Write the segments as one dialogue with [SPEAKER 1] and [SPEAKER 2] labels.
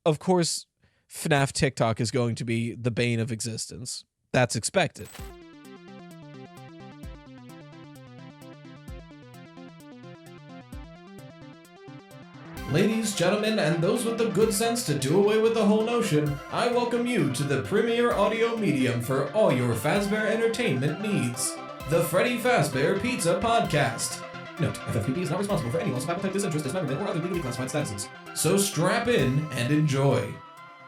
[SPEAKER 1] of course, FNAF TikTok is going to be the bane of existence. That's expected.
[SPEAKER 2] Ladies, gentlemen, and those with the good sense to do away with the whole notion, I welcome you to the premier audio medium for all your Fazbear entertainment needs. The Freddy Fazbear Pizza Podcast. Note, FFPP is not responsible for any loss of appetite, disinterest, dismemberment, or other legally classified statuses. So strap in and enjoy.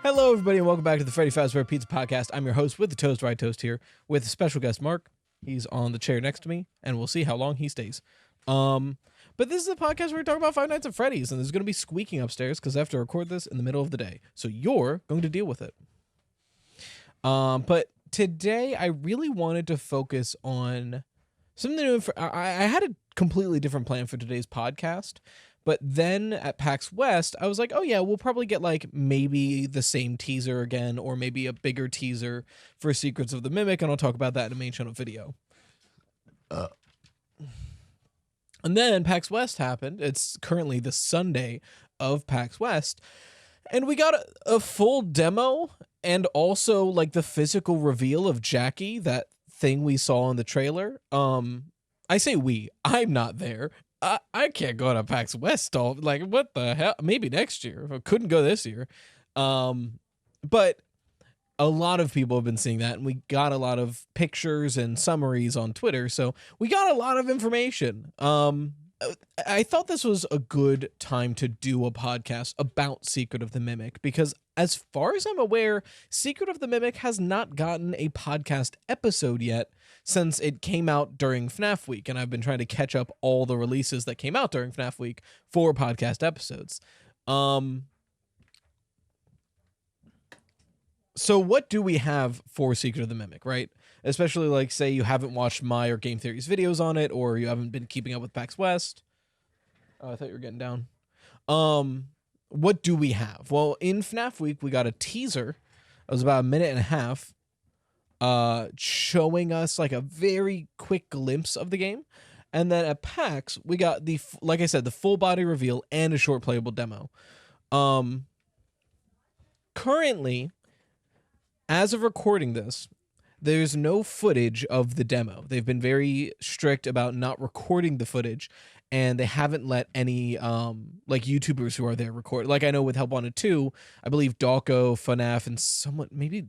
[SPEAKER 1] Hello, everybody, and welcome back to the Freddy Fazbear Pizza Podcast. I'm your host with the Toast Right Toast here, with a special guest, Mark. He's on the chair next to me, and we'll see how long he stays. But this is the podcast where we talk about Five Nights at Freddy's, and there's going to be squeaking upstairs because I have to record this in the middle of the day. So you're going to deal with it. But today, I really wanted to focus on something new. I had a completely different plan for today's podcast, but then at PAX West, I was like, oh yeah, we'll probably get like maybe the same teaser again, or maybe a bigger teaser for Secrets of the Mimic, and I'll talk about that in a main channel video. And then PAX West happened. It's currently the Sunday of PAX West, and we got a full demo and also like the physical reveal of Jackie, that thing we saw in the trailer. I say we. I'm not there. I can't go to PAX West. Like, what the hell? Maybe next year. I couldn't go this year. But a lot of people have been seeing that, and we got a lot of pictures and summaries on Twitter, so we got a lot of information. I thought this was a good time to do a podcast about Secret of the Mimic, because as far as I'm aware, Secret of the Mimic has not gotten a podcast episode yet since it came out during FNAF Week, and I've been trying to catch up all the releases that came out during FNAF Week for podcast episodes. So what do we have for Secret of the Mimic, right? Especially, like, say you haven't watched my or Game Theory's videos on it, or you haven't been keeping up with PAX West. Oh, I thought you were getting down. What do we have? Well, in FNAF Week, we got a teaser. It was about a minute and a half, showing us, like, a very quick glimpse of the game. And then at PAX, we got, like I said, the full body reveal and a short playable demo. Currently, as of recording this, there's no footage of the demo. They've been very strict about not recording the footage, and they haven't let any like YouTubers who are there record. Like I know with Help Wanted 2, I believe Dawko, FNAF, and someone, maybe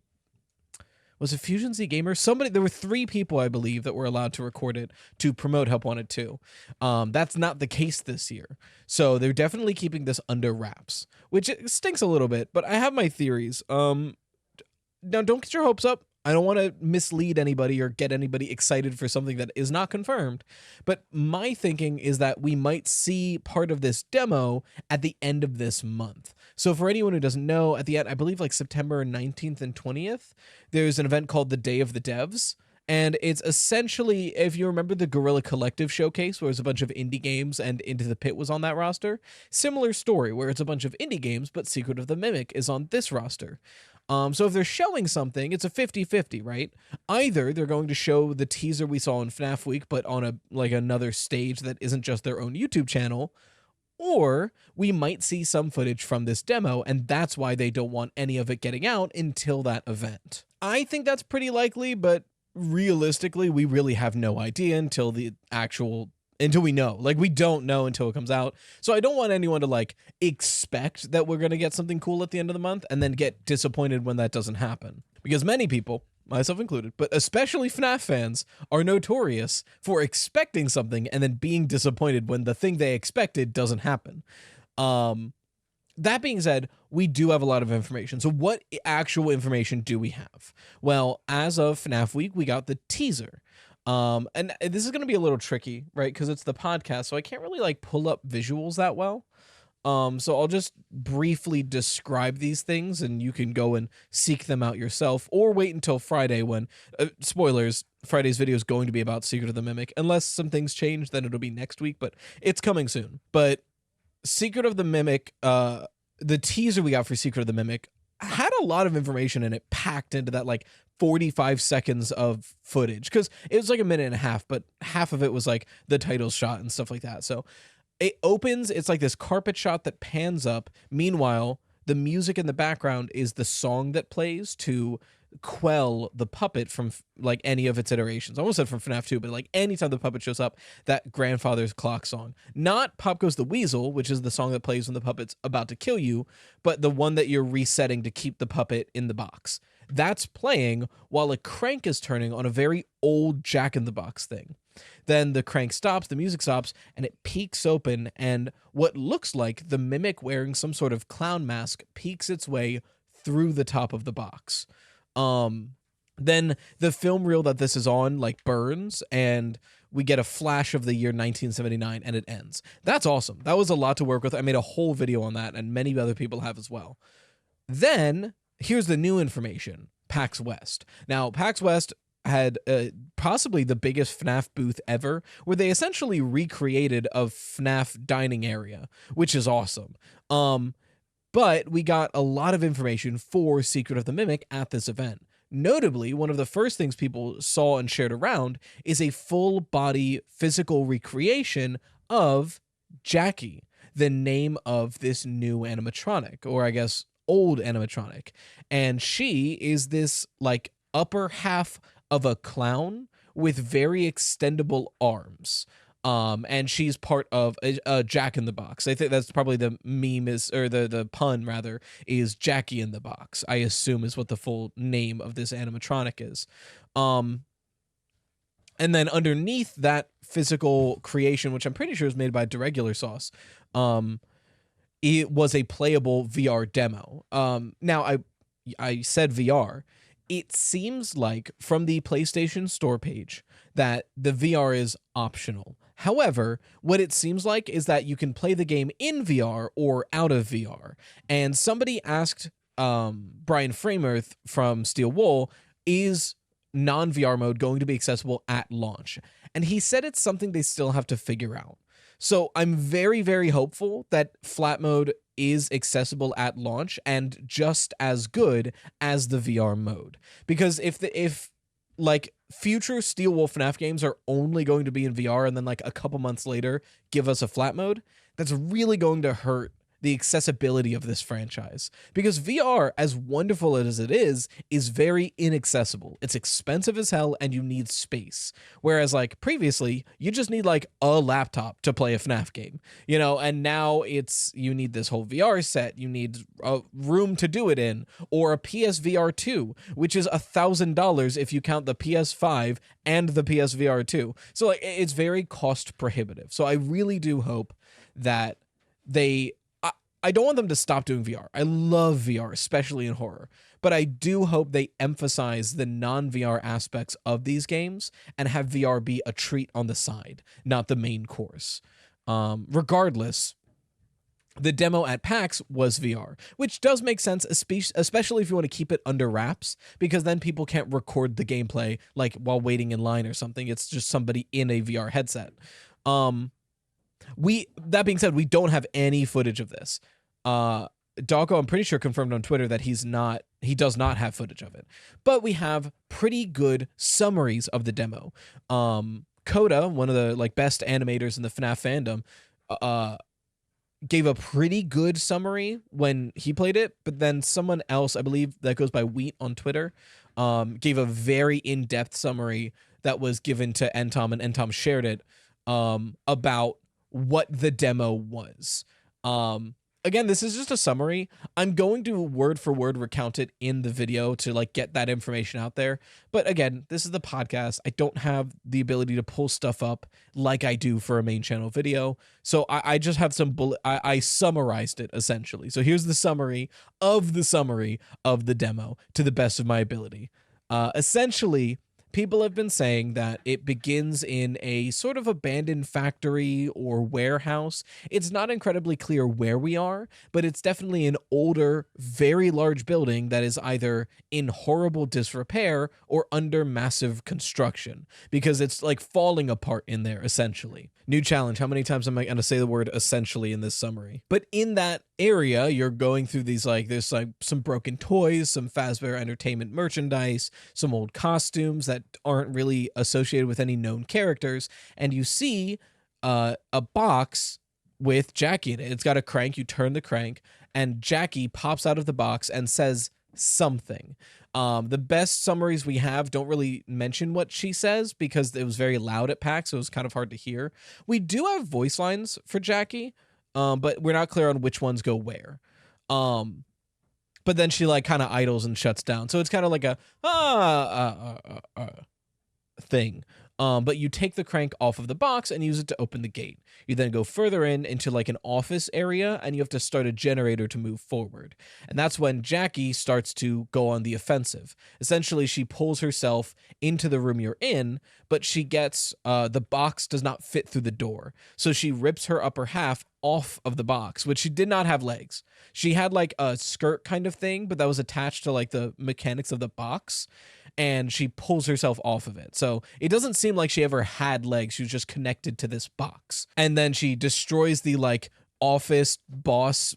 [SPEAKER 1] was it Fusion Z Gamer? Somebody, there were 3 people I believe that were allowed to record it to promote Help Wanted 2. That's not the case this year. So they're definitely keeping this under wraps, which stinks a little bit, but I have my theories. Now, don't get your hopes up. I don't want to mislead anybody or get anybody excited for something that is not confirmed. But my thinking is that we might see part of this demo at the end of this month. So for anyone who doesn't know, at the end, I believe like September 19th and 20th, there's an event called the Day of the Devs. And it's essentially, if you remember the Guerrilla Collective showcase, where there's a bunch of indie games and Into the Pit was on that roster, similar story where it's a bunch of indie games, but Secret of the Mimic is on this roster. So if they're showing something, it's a 50-50, right? Either they're going to show the teaser we saw in FNAF Week, but on another stage that isn't just their own YouTube channel, or we might see some footage from this demo, and that's why they don't want any of it getting out until that event. I think that's pretty likely, but realistically, we really have no idea until we know. Like, we don't know until it comes out. So I don't want anyone to, like, expect that we're going to get something cool at the end of the month and then get disappointed when that doesn't happen. Because many people, myself included, but especially FNAF fans, are notorious for expecting something and then being disappointed when the thing they expected doesn't happen. That being said, we do have a lot of information. So what actual information do we have? Well, as of FNAF Week, we got the teaser. And this is going to be a little tricky, right? Because it's the podcast, so I can't really like pull up visuals that well. So I'll just briefly describe these things and you can go and seek them out yourself, or wait until Friday when, spoilers, Friday's video is going to be about Secret of the Mimic. Unless some things change, then it'll be next week, but it's coming soon. But Secret of the Mimic, the teaser we got for Secret of the Mimic had a lot of information in it packed into that like 45 seconds of footage, because it was like a minute and a half, but half of it was like the title shot and stuff like that. So it opens, it's like this carpet shot that pans up. Meanwhile, the music in the background is the song that plays to quell the puppet from like any of its iterations. I almost said from FNAF 2, but like anytime the puppet shows up, that grandfather's clock song. Not Pop Goes the Weasel, which is the song that plays when the puppet's about to kill you, but the one that you're resetting to keep the puppet in the box. That's playing while a crank is turning on a very old Jack in the Box thing. Then the crank stops, the music stops, and it peeks open, and what looks like the mimic wearing some sort of clown mask peeks its way through the top of the box. Then the film reel that this is on like burns, and we get a flash of the year 1979, and it ends. That's awesome. That was a lot to work with. I made a whole video on that, and many other people have as well. Then here's the new information: PAX West. Now, PAX West had possibly the biggest FNAF booth ever, where they essentially recreated a FNAF dining area, which is awesome. But we got a lot of information for Secret of the Mimic at this event. Notably, one of the first things people saw and shared around is a full body physical recreation of Jackie, the name of this new animatronic, or I guess old animatronic. And she is this like upper half of a clown with very extendable arms. And she's part of a Jack in the Box. I think that's probably the meme is, or the pun rather, is Jackie in the Box, I assume is what the full name of this animatronic is. And then underneath that physical creation, which I'm pretty sure is made by Deregular Sauce, it was a playable VR demo. Now I said VR. It seems like from the PlayStation Store page that the VR is optional. However, what it seems like is that you can play the game in VR or out of VR. And somebody asked Brian Frameworth from Steel Wool, is non-VR mode going to be accessible at launch? And he said it's something they still have to figure out. So I'm very, very hopeful that flat mode is accessible at launch and just as good as the VR mode. Because if like future Steel Wolf FNAF games are only going to be in VR and then like a couple months later give us a flat mode, that's really going to hurt the accessibility of this franchise. Because VR, as wonderful as it is very inaccessible. It's expensive as hell and you need space. Whereas like previously, you just need like a laptop to play a FNAF game, you know, and now you need this whole VR set, you need a room to do it in, or a PSVR 2, which is $1,000 if you count the PS5 and the PSVR 2. So like it's very cost prohibitive. So I really do hope that I don't want them to stop doing VR. I love VR, especially in horror. But I do hope they emphasize the non-VR aspects of these games and have VR be a treat on the side, not the main course. Regardless, the demo at PAX was VR, which does make sense, especially if you want to keep it under wraps, because then people can't record the gameplay like while waiting in line or something. It's just somebody in a VR headset. That being said, we don't have any footage of this. Doggo, I'm pretty sure, confirmed on Twitter that he does not have footage of it. But we have pretty good summaries of the demo. Coda, one of the like best animators in the FNAF fandom, gave a pretty good summary when he played it, but then someone else, I believe that goes by Wheat on Twitter, gave a very in-depth summary that was given to Entom, and Entom shared it about what the demo was. Again, this is just a summary. I'm going to word for word recount it in the video to like get that information out there. But again, this is the podcast. I don't have the ability to pull stuff up like I do for a main channel video. So I just have some I summarized it essentially. So here's the summary of the demo to the best of my ability. Essentially, people have been saying that it begins in a sort of abandoned factory or warehouse. It's not incredibly clear where we are, but it's definitely an older, very large building that is either in horrible disrepair or under massive construction, because it's like falling apart in there, essentially. New challenge. How many times am I going to say the word essentially in this summary? But in that area, you're going through these there's like some broken toys, some Fazbear Entertainment merchandise, some old costumes that aren't really associated with any known characters, and you see a box with Jackie in it. It's got a crank. You turn the crank, and Jackie pops out of the box and says something. The best summaries we have don't really mention what she says because it was very loud at PAX, so it was kind of hard to hear. We do have voice lines for Jackie, but we're not clear on which ones go where. But then she like kind of idles and shuts down. So it's kind of like a thing. But you take the crank off of the box and use it to open the gate. You then go further into like an office area and you have to start a generator to move forward. And that's when Jackie starts to go on the offensive. Essentially, she pulls herself into the room you're in, but she gets, the box does not fit through the door. So she rips her upper half off of the box, which she did not have legs. She had like a skirt kind of thing, but that was attached to like the mechanics of the box. And she pulls herself off of it. So it doesn't seem like she ever had legs. She was just connected to this box. And then she destroys the like office boss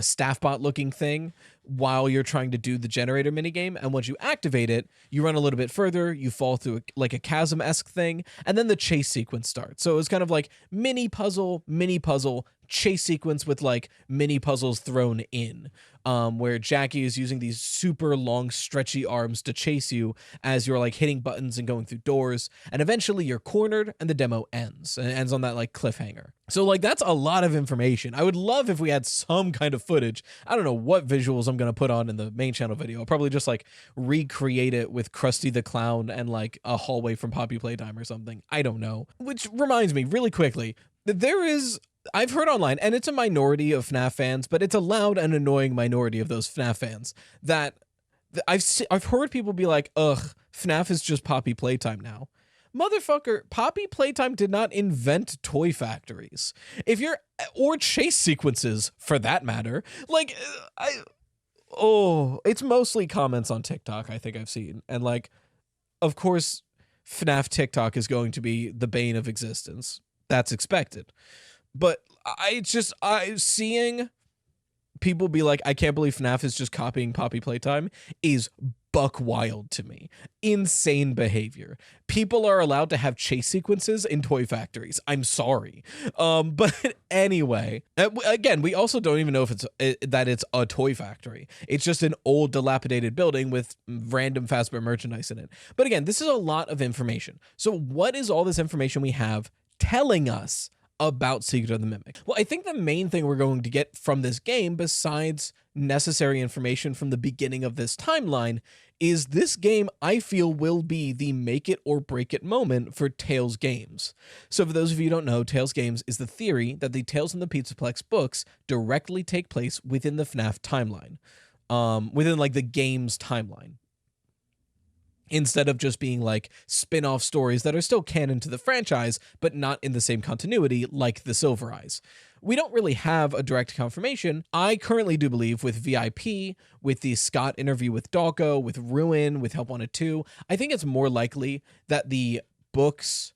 [SPEAKER 1] staff bot looking thing while you're trying to do the generator minigame. And once you activate it, you run a little bit further, you fall through like a chasm-esque thing, and then the chase sequence starts. So it was kind of like mini puzzle, chase sequence with like mini puzzles thrown in, where Jackie is using these super long stretchy arms to chase you as you're like hitting buttons and going through doors, and eventually you're cornered and the demo ends, and it ends on that like cliffhanger. So like that's a lot of information. I would love if we had some kind of footage. I don't know what visuals I'm gonna put on in the main channel video. I'll probably just like recreate it with Krusty the Clown and like a hallway from Poppy Playtime or something. I don't know. Which reminds me really quickly that I've heard online, and it's a minority of FNAF fans, but it's a loud and annoying minority of those FNAF fans that I've heard people be like, ugh, FNAF is just Poppy Playtime now. Motherfucker, Poppy Playtime did not invent toy factories. Or chase sequences, for that matter. Like, it's mostly comments on TikTok, I think I've seen. And like, of course, FNAF TikTok is going to be the bane of existence. That's expected. But seeing people be like, I can't believe FNAF is just copying Poppy Playtime is buck wild to me. Insane behavior. People are allowed to have chase sequences in toy factories. I'm sorry. But anyway, again, we also don't even know if it's a toy factory. It's just an old dilapidated building with random Fazbear merchandise in it. But again, this is a lot of information. So what is all this information we have telling us about Secret of the Mimic? Well, I think the main thing we're going to get from this game, besides necessary information from the beginning of this timeline, is this game, I feel, will be the make it or break it moment for Tales Games. So for those of you who don't know, Tales Games is the theory that the Tales from the Pizzaplex books directly take place within the FNAF timeline, within like the game's timeline, instead of just being like spin-off stories that are still canon to the franchise, but not in the same continuity like the Silver Eyes. We don't really have a direct confirmation. I currently do believe with VIP, with the Scott interview with Dawko, with Ruin, with Help Wanted 2, I think it's more likely that the books,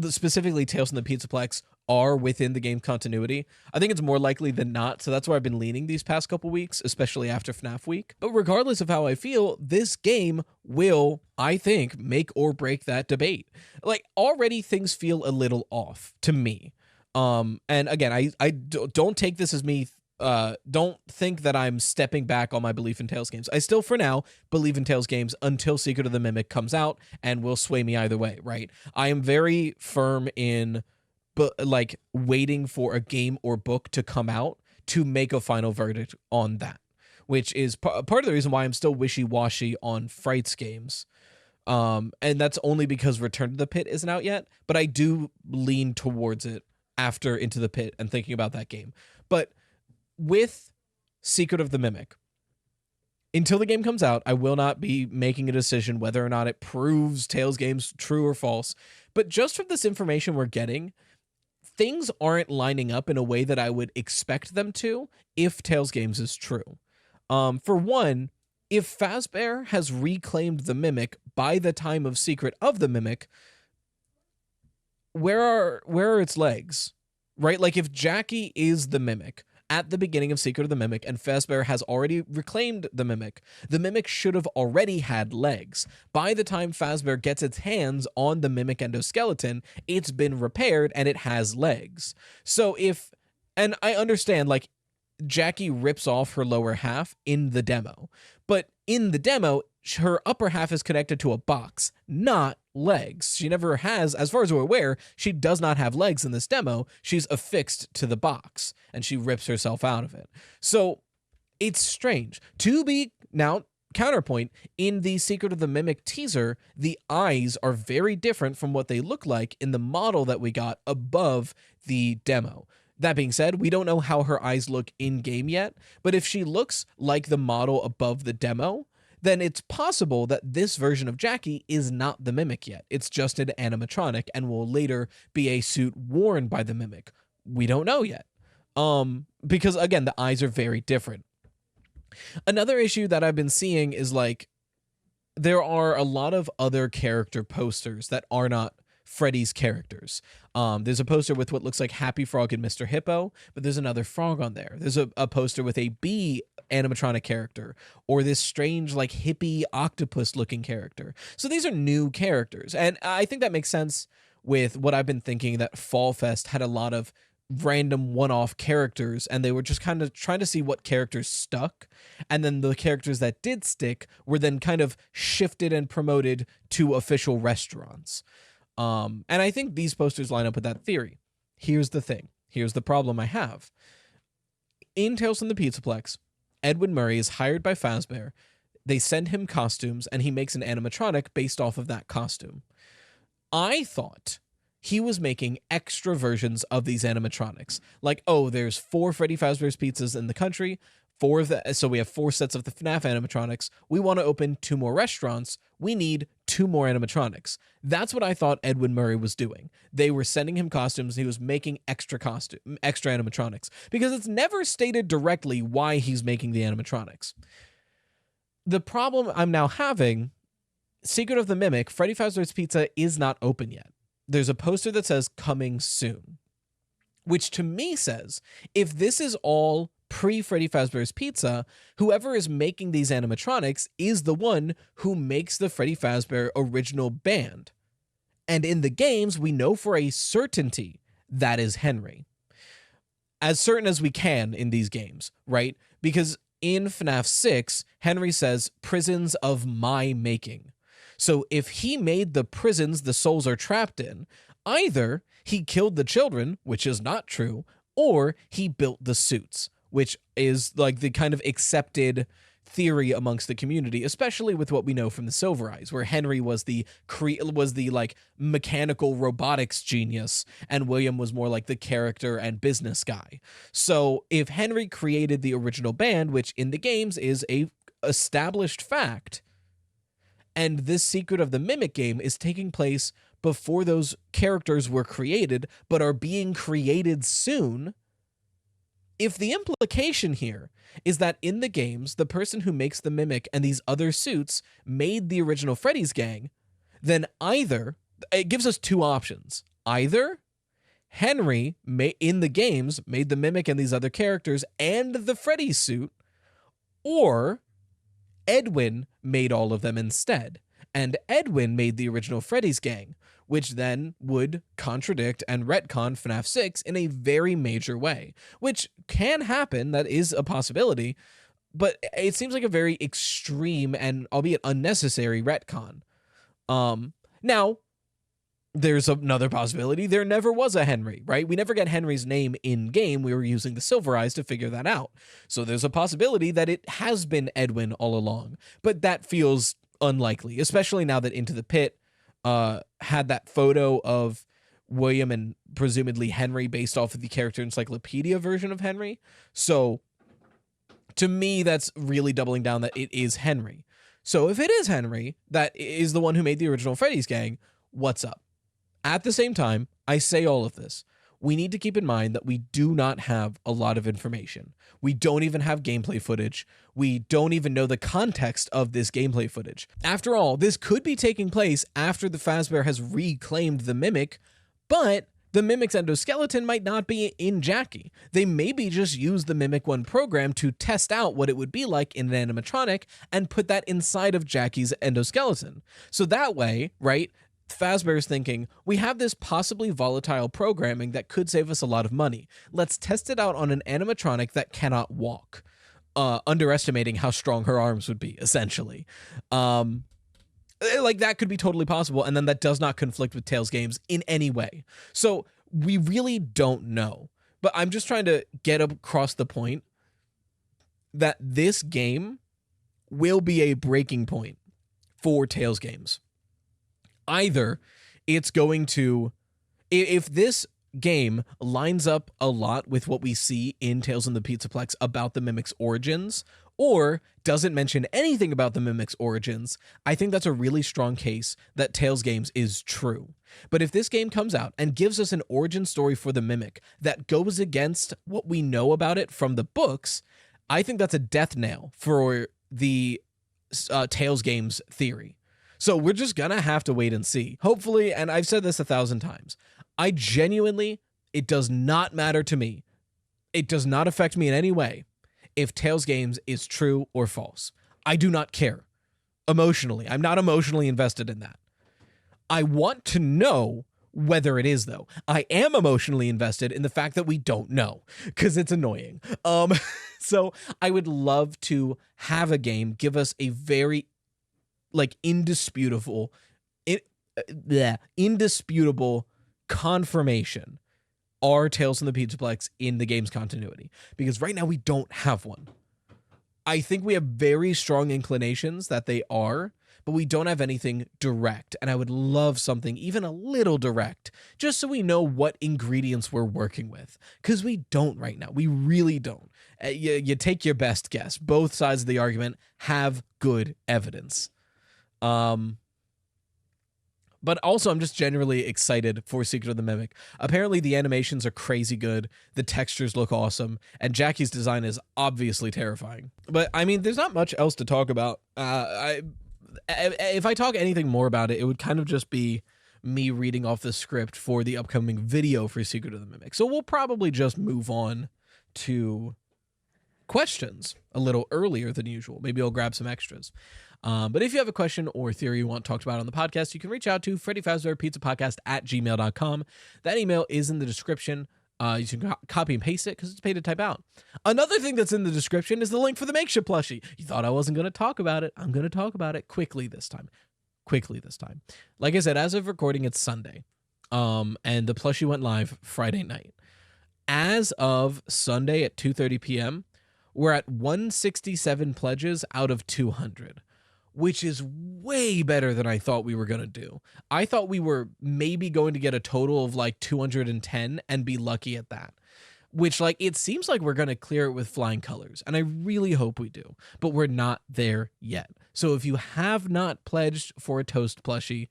[SPEAKER 1] specifically Tales from the Pizzaplex, are within the game continuity. I think it's more likely than not, so that's where I've been leaning these past couple weeks, especially after FNAF week. But regardless of how I feel, this game will, I think, make or break that debate. Like, already things feel a little off to me. And again, I don't take this as me, don't think that I'm stepping back on my belief in Tales games. I still, for now, believe in Tales games until Secret of the Mimic comes out and will sway me either way, right? I am very firm in like waiting for a game or book to come out to make a final verdict on that, which is part of the reason why I'm still wishy-washy on Frights games. And that's only because Return to the Pit isn't out yet, but I do lean towards it after Into the Pit and thinking about that game. But with Secret of the Mimic, until the game comes out, I will not be making a decision whether or not it proves Tales games true or false. But just from this information we're getting, things aren't lining up in a way that I would expect them to if Tales games is true. For one, if Fazbear has reclaimed the Mimic by the time of Secret of the Mimic, where are its legs? Right? Like, if Jackie is the Mimic at the beginning of Secret of the Mimic and Fazbear has already reclaimed the Mimic should have already had legs. By the time Fazbear gets its hands on the Mimic endoskeleton, it's been repaired and it has legs. So if And I understand, like, Jackie rips off her lower half in the demo, but in the demo, her upper half is connected to a box, not legs. She never has, as far as we're aware, she does not have legs in this demo. She's affixed to the box, and she rips herself out of it. So it's strange. To be now, counterpoint, in the Secret of the Mimic teaser, the eyes are very different from what they look like in the model that we got above the demo. That being said, we don't know how her eyes look in-game yet, but if she looks like the model above the demo, then it's possible that this version of Jackie is not the Mimic yet. It's just an animatronic and will later be a suit worn by the Mimic. We don't know yet. Because, again, the eyes are very different. Another issue that I've been seeing is, like, there are a lot of other character posters that are not Freddy's characters. There's a poster with what looks like Happy Frog and Mr. Hippo, but there's another frog on there. There's a poster with a bee animatronic character, or this strange, like, hippie octopus looking character. So these are new characters, and I think that makes sense with what I've been thinking, that Fall Fest had a lot of random one-off characters, and they were just kind of trying to see what characters stuck, and then the characters that did stick were then kind of shifted and promoted to official restaurants. And I think these posters line up with that theory. Here's the thing. Here's the problem I have. In Tales from the Pizzaplex, Edwin Murray is hired by Fazbear. They send him costumes, and he makes an animatronic based off of that costume. I thought he was making extra versions of these animatronics. Like, oh, there's 4 Freddy Fazbear's Pizzas in the country, so we have 4 sets of the FNAF animatronics. We want to open 2 more restaurants. We need 2 more animatronics. That's what I thought Edwin Murray was doing. They were sending him costumes. He was making extra animatronics, because it's never stated directly why he's making the animatronics. The problem I'm now having, Secret of the Mimic, Freddy Fazbear's Pizza is not open yet. There's a poster that says coming soon, which to me says, if this is all pre-Freddy Fazbear's Pizza, whoever is making these animatronics is the one who makes the Freddy Fazbear original band. And in the games, we know for a certainty that is Henry. As certain as we can in these games, right? Because in FNAF 6, Henry says, prisons of my making. So if he made the prisons the souls are trapped in, either he killed the children, which is not true, or he built the suits, which is like the kind of accepted theory amongst the community, especially with what we know from the Silver Eyes, where Henry was the like mechanical robotics genius, and William was more like the character and business guy. So if Henry created the original band, which in the games is a established fact, and this Secret of the Mimic game is taking place before those characters were created, but are being created soon, if the implication here is that in the games, the person who makes the Mimic and these other suits made the original Freddy's gang, then either, it gives us 2 options. Either Henry, in the games, made the Mimic and these other characters and the Freddy suit, or Edwin made all of them instead, and Edwin made the original Freddy's gang, which then would contradict and retcon FNAF 6 in a very major way, which can happen. That is a possibility, but it seems like a very extreme and albeit unnecessary retcon. Now, there's another possibility. There never was a Henry, right? We never get Henry's name in-game. We were using the Silver Eyes to figure that out. So there's a possibility that it has been Edwin all along, but that feels unlikely, especially now that Into the Pit had that photo of William and presumably Henry based off of the character encyclopedia version of Henry. So to me, that's really doubling down that it is Henry. So if it is Henry that is the one who made the original Freddy's gang, what's up? At the same time, I say all of this. We need to keep in mind that we do not have a lot of information. We don't even have gameplay footage. We don't even know the context of this gameplay footage. After all, this could be taking place after the Fazbear has reclaimed the Mimic, but the Mimic's endoskeleton might not be in Jackie. They maybe just use the Mimic 1 program to test out what it would be like in an animatronic and put that inside of Jackie's endoskeleton. So that way, right, Fazbear's thinking, we have this possibly volatile programming that could save us a lot of money. Let's test it out on an animatronic that cannot walk. Underestimating how strong her arms would be, essentially. Like, that could be totally possible, and then that does not conflict with Tales games in any way. So we really don't know. But I'm just trying to get across the point that this game will be a breaking point for Tales games. Either it's going to, if this game lines up a lot with what we see in Tales from the Pizzaplex about the Mimic's origins, or doesn't mention anything about the Mimic's origins, I think that's a really strong case that Tales games is true. But if this game comes out and gives us an origin story for the Mimic that goes against what we know about it from the books, I think that's a death nail for the Tales games theory. So we're just gonna have to wait and see. Hopefully, and I've said this 1,000 times, I genuinely, it does not matter to me. It does not affect me in any way if Tales games is true or false. I do not care emotionally. I'm not emotionally invested in that. I want to know whether it is, though. I am emotionally invested in the fact that we don't know, because it's annoying. So I would love to have a game give us a very indisputable confirmation are Tales from the Pizzaplex in the game's continuity, because right now we don't have one. I think we have very strong inclinations that they are, but we don't have anything direct, and I would love something even a little direct, just so we know what ingredients we're working with, because we don't right now. We really don't. You take your best guess. Both sides of the argument have good evidence. But also, I'm just generally excited for Secret of the Mimic. Apparently, the animations are crazy good, the textures look awesome, and Jackie's design is obviously terrifying. But, I mean, there's not much else to talk about. If I talk anything more about it, it would kind of just be me reading off the script for the upcoming video for Secret of the Mimic. So we'll probably just move on to questions a little earlier than usual. Maybe I'll grab some extras. But if you have a question or theory you want talked about on the podcast, you can reach out to Freddy Fazbear Pizza Podcast at gmail.com. That email is in the description. You can copy and paste it because it's paid to type out. Another thing that's in the description is the link for the makeshift plushie. You thought I wasn't going to talk about it. I'm going to talk about it quickly this time. Like I said, as of recording, it's Sunday. And the plushie went live Friday night. As of Sunday at 2:30 p.m., we're at 167 pledges out of 200. Which is way better than I thought we were going to do. I thought we were maybe going to get a total of like 210 and be lucky at that. Which, it seems like we're going to clear it with flying colors. And I really hope we do. But we're not there yet. So if you have not pledged for a Toast plushie,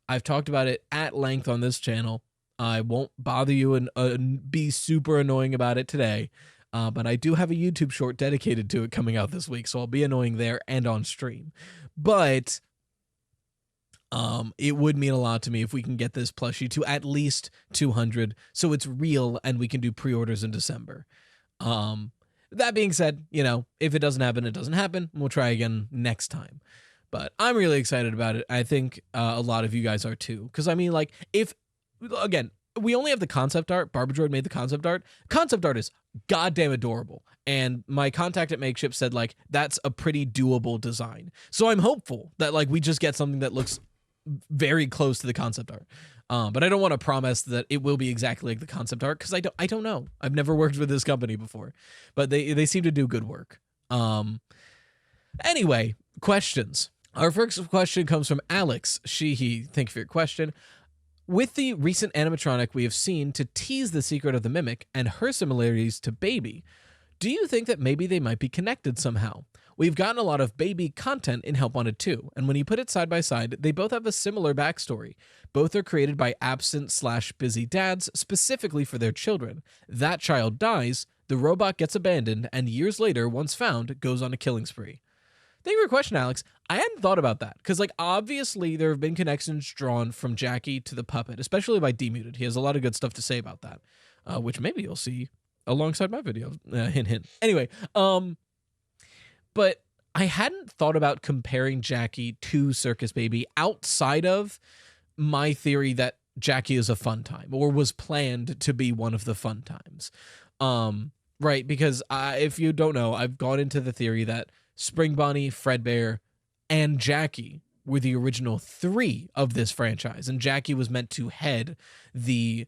[SPEAKER 1] I've talked about it at length on this channel. I won't bother you and be super annoying about it today. But I do have a YouTube short dedicated to it coming out this week, so I'll be annoying there and on stream. But it would mean a lot to me if we can get this plushie to at least 200, so it's real and we can do pre-orders in December. That being said, if it doesn't happen, it doesn't happen. We'll try again next time. But I'm really excited about it. I think a lot of you guys are too. Because, again, we only have the concept art. Barbadroid made the concept art. Concept art is goddamn adorable. And my contact at Makeshift said, that's a pretty doable design. So I'm hopeful that, we just get something that looks very close to the concept art. But I don't want to promise that it will be exactly like the concept art, because I don't know. I've never worked with this company before. But they seem to do good work. Anyway, questions. Our first question comes from Alex Sheehy. Thank you for your question. With the recent animatronic we have seen to tease the secret of the Mimic and her similarities to Baby, do you think that maybe they might be connected somehow? We've gotten a lot of Baby content in Help Wanted 2, and when you put it side by side, they both have a similar backstory. Both are created by absent/busy dads specifically for their children. That child dies, the robot gets abandoned, and years later, once found, goes on a killing spree. Thank you for your question, Alex. I hadn't thought about that, because obviously there have been connections drawn from Jackie to the puppet, especially by Demuted. He has a lot of good stuff to say about that, which maybe you'll see alongside my video. Hint, hint. Anyway, but I hadn't thought about comparing Jackie to Circus Baby outside of my theory that Jackie is a fun time, or was planned to be one of the fun times. Right, because if you don't know, I've gone into the theory that Springbonnie, Fredbear, and Jackie were the original 3 of this franchise, and Jackie was meant to head the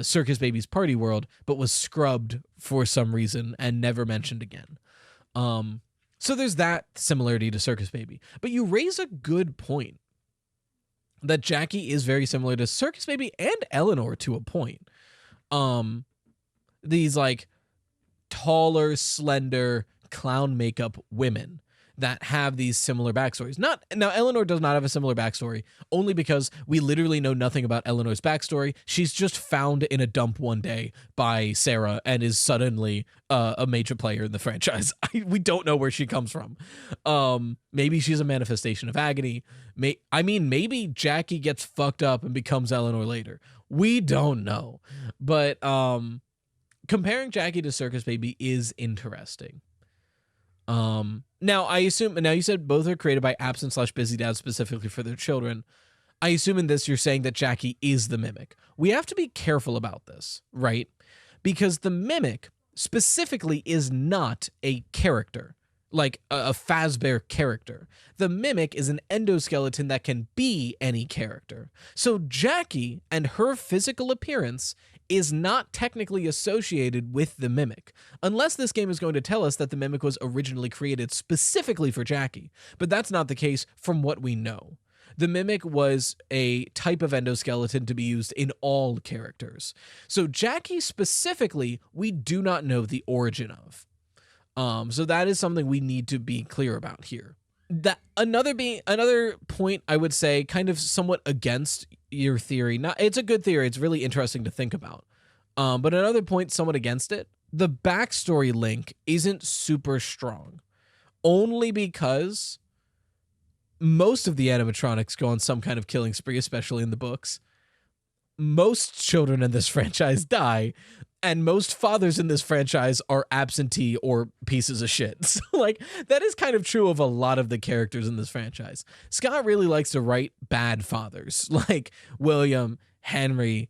[SPEAKER 1] Circus Baby's party world, but was scrubbed for some reason and never mentioned again. So there's that similarity to Circus Baby. But you raise a good point that Jackie is very similar to Circus Baby and Eleanor to a point. These like taller, slender clown makeup women that have these similar backstories. Now, Eleanor does not have a similar backstory, only because we literally know nothing about Eleanor's backstory. She's just found in a dump one day by Sarah and is suddenly a major player in the franchise. We don't know where she comes from. Maybe she's a manifestation of agony. Maybe Jackie gets fucked up and becomes Eleanor later. We don't know. But comparing Jackie to Circus Baby is interesting. Now you said both are created by absent/busy dads specifically for their children. I assume in this you're saying that Jackie is the mimic. We have to be careful about this, right? Because the mimic specifically is not a character, like a Fazbear character. The mimic is an endoskeleton that can be any character. So Jackie and her physical appearance is not technically associated with the mimic, unless this game is going to tell us that the mimic was originally created specifically for Jackie. But that's not the case from what we know. The mimic was a type of endoskeleton to be used in all characters. So Jackie specifically, we do not know the origin of. So that is something we need to be clear about here. That another point I would say kind of somewhat against your theory. It's a good theory. It's really interesting to think about. But another point somewhat against it, the backstory link isn't super strong, only because most of the animatronics go on some kind of killing spree, especially in the books. Most children in this franchise die, and most fathers in this franchise are absentee or pieces of shit. So, that is kind of true of a lot of the characters in this franchise. Scott really likes to write bad fathers, like William, Henry,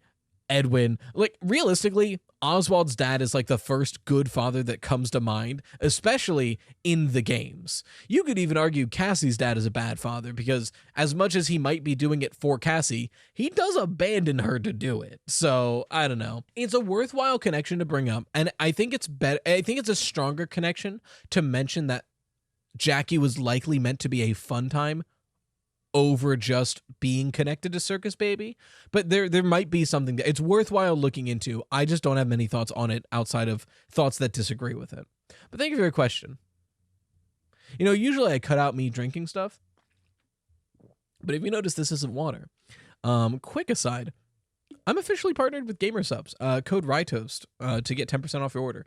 [SPEAKER 1] Edwin. Realistically, Oswald's dad is the first good father that comes to mind, especially in the games. You could even argue Cassie's dad is a bad father because as much as he might be doing it for Cassie, he does abandon her to do it. So I don't know. It's a worthwhile connection to bring up. And I think it's better. I think it's a stronger connection to mention that Jackie was likely meant to be a fun time over just being connected to Circus Baby. But there might be something that it's worthwhile looking into. I just don't have many thoughts on it outside of thoughts that disagree with it. But thank you for your question. Usually I cut out me drinking stuff, but if you notice, this isn't water. Quick aside, I'm officially partnered with Gamersubs, code RYTOAST, to get 10% off your order.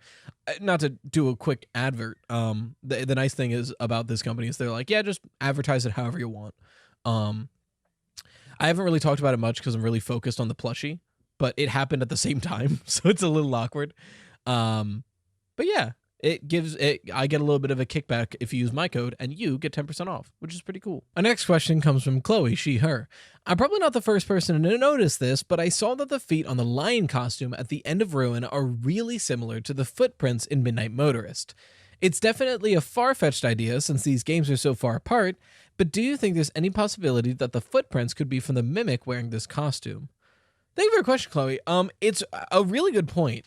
[SPEAKER 1] Not to do a quick advert. The nice thing is about this company is they're like, yeah, just advertise it however you want. I haven't really talked about it much because I'm really focused on the plushie, but it happened at the same time, so it's a little awkward. But yeah, I get a little bit of a kickback if you use my code, and you get 10% off, which is pretty cool. Our next question comes from Chloe, she, her. I'm probably not the first person to notice this, but I saw that the feet on the lion costume at the end of Ruin are really similar to the footprints in Midnight Motorist. It's definitely a far-fetched idea since these games are so far apart, but do you think there's any possibility that the footprints could be from the mimic wearing this costume? Thank you for your question, Chloe. It's a really good point.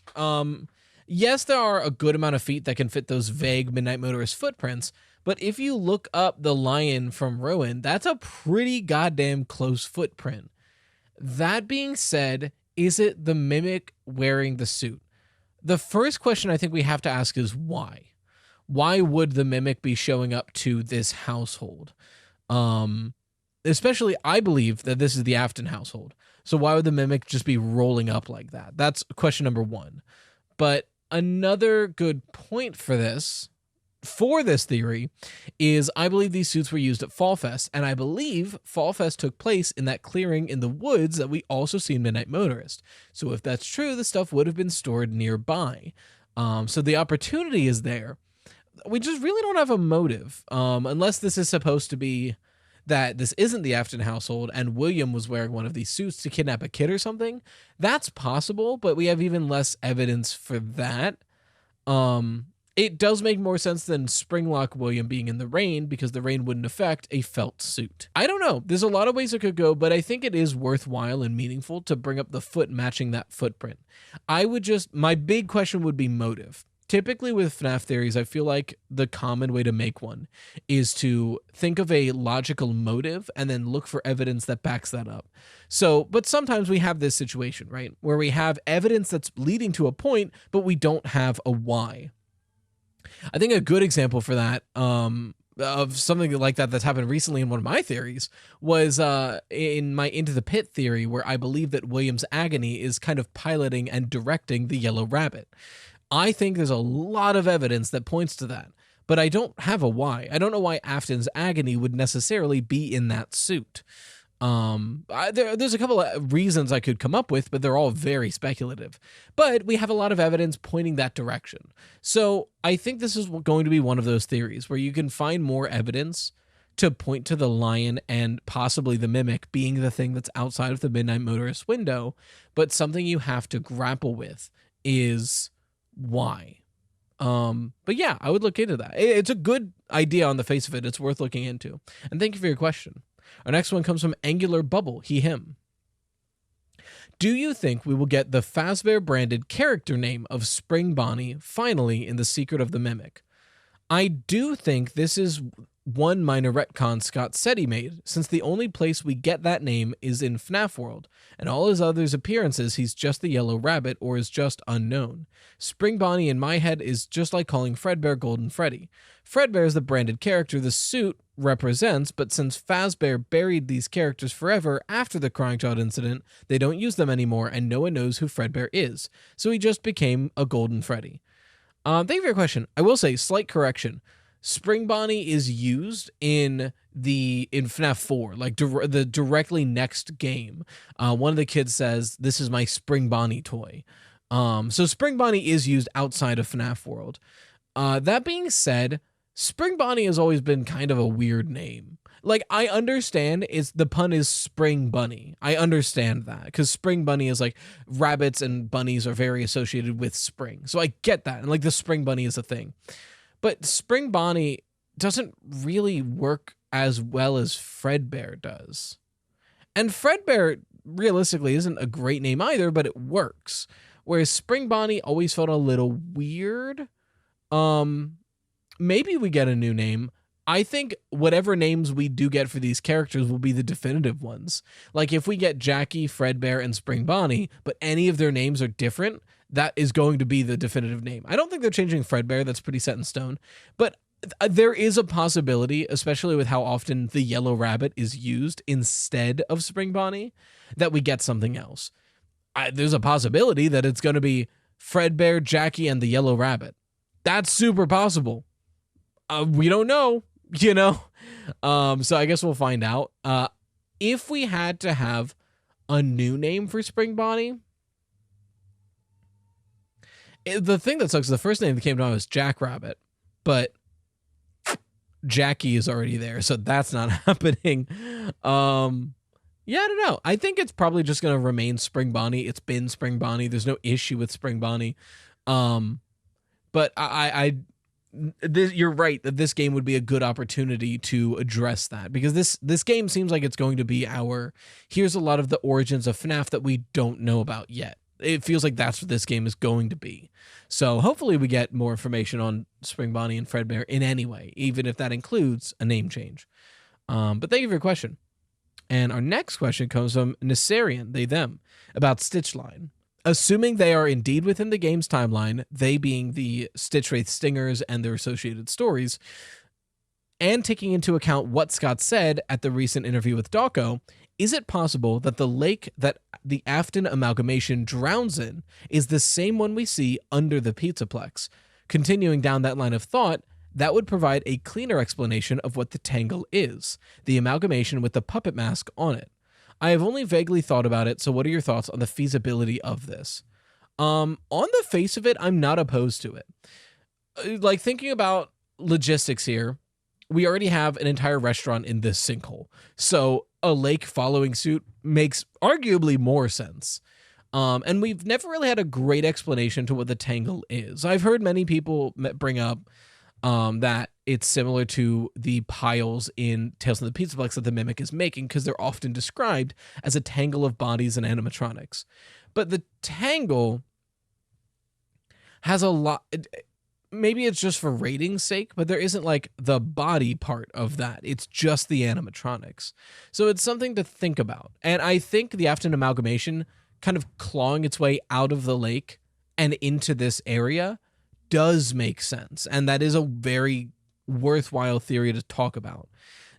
[SPEAKER 1] Yes, there are a good amount of feet that can fit those vague Midnight Motorist footprints, but if you look up the lion from Ruin, that's a pretty goddamn close footprint. That being said, is it the mimic wearing the suit? The first question I think we have to ask is why? Why would the mimic be showing up to this household? Especially, I believe that this is the Afton household. So why would the mimic just be rolling up like that? That's question number one. But another good point for this theory is I believe these suits were used at Fall Fest, and I believe Fall Fest took place in that clearing in the woods that we also see in Midnight Motorist. So if that's true, the stuff would have been stored nearby. So the opportunity is there. We just really don't have a motive, unless this is supposed to be that this isn't the Afton household and William was wearing one of these suits to kidnap a kid or something, that's possible, but we have even less evidence for that. It does make more sense than Springlock William being in the rain, because the rain wouldn't affect a felt suit. I don't know. There's a lot of ways it could go, but I think it is worthwhile and meaningful to bring up the foot matching that footprint. My big question would be motive. Typically with FNAF theories, I feel like the common way to make one is to think of a logical motive and then look for evidence that backs that up. But sometimes we have this situation, right, where we have evidence that's leading to a point, but we don't have a why. I think a good example for that, of something like that that's happened recently in one of my theories, was in my Into the Pit theory, where I believe that William's agony is kind of piloting and directing the Yellow Rabbit. I think there's a lot of evidence that points to that, but I don't have a why. I don't know why Afton's agony would necessarily be in that suit. There's a couple of reasons I could come up with, but they're all very speculative. But we have a lot of evidence pointing that direction. So I think this is going to be one of those theories where you can find more evidence to point to the lion and possibly the mimic being the thing that's outside of the Midnight Motorist window, but something you have to grapple with is why. But yeah, I would look into that. It's a good idea on the face of it. It's worth looking into. And thank you for your question. Our next one comes from Angular Bubble, he, him. Do you think we will get the Fazbear branded character name of Springbonnie finally in The Secret of the Mimic? I do think this is one minor retcon Scott said he made, since the only place we get that name is in FNAF World, and all his other appearances he's just the Yellow Rabbit or is just unknown. Springbonnie in my head is just like calling Fredbear Golden Freddy. Fredbear is the branded character the suit represents, but since Fazbear buried these characters forever after the Crying Child incident, they don't use them anymore and no one knows who Fredbear is, so he just became a Golden Freddy. Thank you for your question. I will say, slight correction. Springbonnie is used in FNAF 4, like the directly next game. One of the kids says, "This is my Springbonnie toy." So Springbonnie is used outside of FNAF World. That being said, Springbonnie has always been kind of a weird name. Like, I understand the pun is Spring Bunny. I understand that, because Spring Bunny is like, rabbits and bunnies are very associated with spring. So I get that. And like, the Spring Bunny is a thing. But Springbonnie doesn't really work as well as Fredbear does. And Fredbear, realistically, isn't a great name either, but it works. Whereas Springbonnie always felt a little weird. Maybe we get a new name. I think whatever names we do get for these characters will be the definitive ones. Like, if we get Jackie, Fredbear, and Springbonnie, but any of their names are different, that is going to be the definitive name. I don't think they're changing Fredbear. That's pretty set in stone. But there is a possibility, especially with how often the Yellow Rabbit is used instead of Springbonnie, that we get something else. There's a possibility that it's going to be Fredbear, Jackie, and the Yellow Rabbit. That's super possible. We don't know, you know? So I guess we'll find out. If we had to have a new name for Springbonnie, the thing that sucks is the first name that came to mind was Jackrabbit, but Jackie is already there, so that's not happening. Yeah, I don't know. I think it's probably just going to remain Springbonnie. It's been Springbonnie. There's no issue with Springbonnie. But you're right that this game would be a good opportunity to address that, because this game seems like it's going to be here's a lot of the origins of FNAF that we don't know about yet. It feels like that's what this game is going to be. So hopefully we get more information on Springbonnie and Fredbear in any way, even if that includes a name change. But thank you for your question. And our next question comes from Nessarian, they, them, about Stitchline. Assuming they are indeed within the game's timeline, they being the Stitch Wraith Stingers and their associated stories, and taking into account what Scott said at the recent interview with Dawko, is it possible that the lake that the Afton amalgamation drowns in is the same one we see under the Pizzaplex? Continuing down that line of thought, that would provide a cleaner explanation of what the tangle is, the amalgamation with the puppet mask on it. I have only vaguely thought about it, so what are your thoughts on the feasibility of this? On the face of it, I'm not opposed to it. Like, thinking about logistics here, we already have an entire restaurant in this sinkhole. So a lake following suit makes arguably more sense. And we've never really had a great explanation to what the tangle is. I've heard many people bring up that it's similar to the piles in Tales from the Pizzaplex that the Mimic is making, because they're often described as a tangle of bodies and animatronics. But the tangle has a lot... Maybe it's just for rating's sake, but there isn't like the body part of that. It's just the animatronics. So it's something to think about. And I think the Afton amalgamation kind of clawing its way out of the lake and into this area does make sense. And that is a very worthwhile theory to talk about.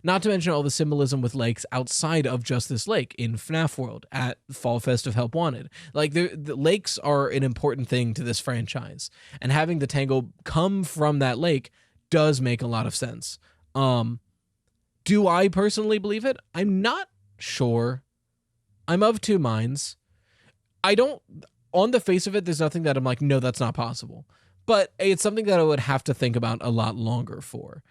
[SPEAKER 1] Not to mention all the symbolism with lakes outside of just this lake in FNAF World, at Fall Fest of Help Wanted. Like, the lakes are an important thing to this franchise, and having the tangle come from that lake does make a lot of sense. Do I personally believe it? I'm not sure. I'm of two minds. On the face of it, there's nothing that I'm like, no, that's not possible. But it's something that I would have to think about a lot longer for.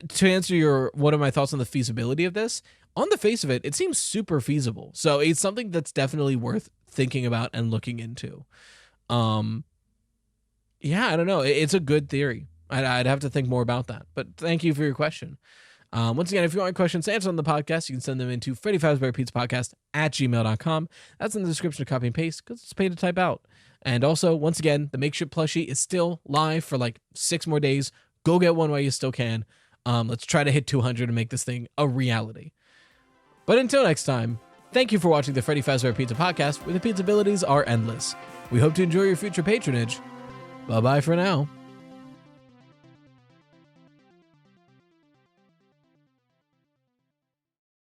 [SPEAKER 1] To answer what are my thoughts on the feasibility of this, on the face of it, it seems super feasible. So it's something that's definitely worth thinking about and looking into. Yeah, I don't know. It's a good theory. I'd have to think more about that. But thank you for your question. Once again, if you want questions answered on the podcast, you can send them into Freddy Fazbear Pizza Podcast at gmail.com. That's in the description of copy and paste, because it's paid to type out. And also, once again, the makeshift plushie is still live for like 6 more days. Go get one while you still can. Let's try to hit 200 and make this thing a reality. But until next time, thank you for watching the Freddy Fazbear Pizza Podcast, where the pizza abilities are endless. We hope to enjoy your future patronage. Bye-bye for now.